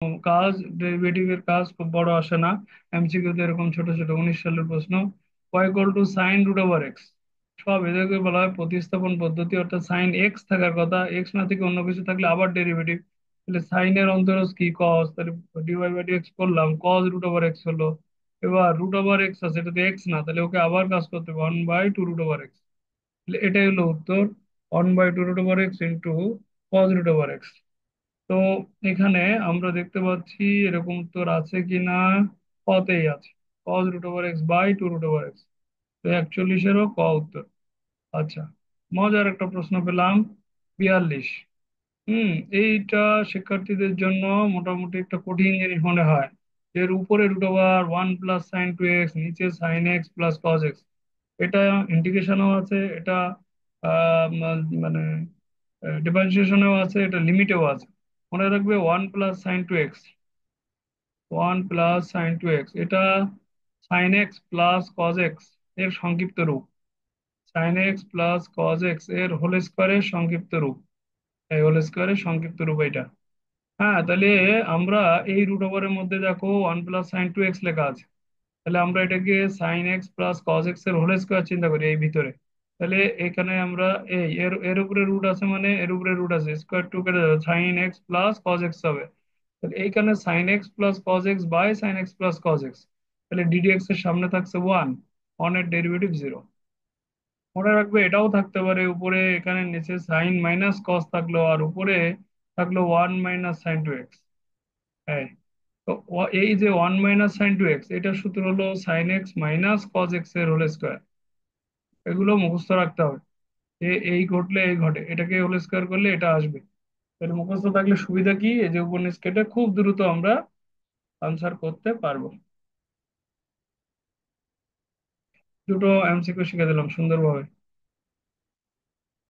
কাজ, ডেরিভেটিভের কাজ খুব বড় আসে না। এমসিকিউতে এরকম ছোট ছোট 19 সালের প্রশ্ন। Y equal to sine root over x, সব এদেরকে বলা হয় প্রতিস্থাপন পদ্ধতি। অর্থাৎ সাইন এক্স থাকার কথা, এক্স না থেকে অন্য কিছু থাকলে আবার ডেরিভেটিভ। তাহলে সাইনের অন্তরজ কি কস, তাহলে ডিওয়াই বাই এক্স করলাম, কস রুট ওভার এক্স হলো। এবার রুট ওভার এক্স আছে, এটা তো এক্স না, তাহলে ওকে আবার কাজ করতে হবে 1/2 রুট ওভার এক্স। তাহলে এটাই হলো উত্তর, 1/2 root over x into cos root over x. তো এখানে আমরা দেখতে পাচ্ছি এরকম উত্তর আছে কিনা, কতেই আছে, cos root over x by 2 root over x. তো 41-এরও ক উত্তর। আচ্ছা, মজার একটা প্রশ্ন পেলাম, 42। হুম, এইটা শিক্ষার্থীদের জন্য মোটামুটি একটা কঠিন জিনিস মনে হয়। এর উপরে রুট ওভার 1 + sin 2x, নিচে sine x plus cos x. এটা ইন্টিগ্রেশনও আছে, এটা মানে ডিফারেন্সিয়েশনেও আছে, এটা লিমিটেও আছে। মনে রাখবে 1 + sin 2x, 1 + sin 2x, এটা sine x plus cos x এর সংক্ষিপ্ত রূপ। Sine x plus cos x এর হোল স্কোয়ারের সংক্ষিপ্ত রূপ। এই হোল স্কোয়ারের সংক্ষিপ্ত রূপ এটা। হ্যাঁ, তাহলে আমরা এই রুট ওভারের মধ্যে দেখো 1 + sin 2x লেখা আছে। তাহলে আমরা এটাকে sine x plus cos x এর হোল স্কোয়ার চিন্তা করি এই ভিতরে। তাহলে এখানে আমরা এই এর এর উপরে রুট আছে, মানে এর উপরে রুট আছে, স্কোয়ার টু কেটে যাবে, sine x plus cos x হবে। তাহলে এইখানে sine x plus cos x by sine x plus cos x. তাহলে ডিডিএক্স এর সামনে থাকছে ওয়ান, ওয়ানের ডেরিভেটিভ জিরো। মনে রাখবে এটাও থাকতে পারে উপরে, এখানে নিচে সাইন মাইনাস কস থাকলো, আর উপরে থাকলো 1 - sin 2x। হ্যাঁ, তো এই যে 1 - sin 2x, এটার সূত্র হলো sine x minus cos x এর হোল স্কোয়ার। এগুলো মুখস্থ রাখতে হবে, এই ঘটলে এই ঘটে, এটাকে হোল স্কোয়ার করলে এটা আসবে। তাহলে মুখস্থ থাকলে সুবিধা কি, এই যে উপর নিচ কেটে খুব দ্রুত আমরা আনসার করতে পারবো। দুটো এমসিকিউ শিখে দিলাম সুন্দরভাবে।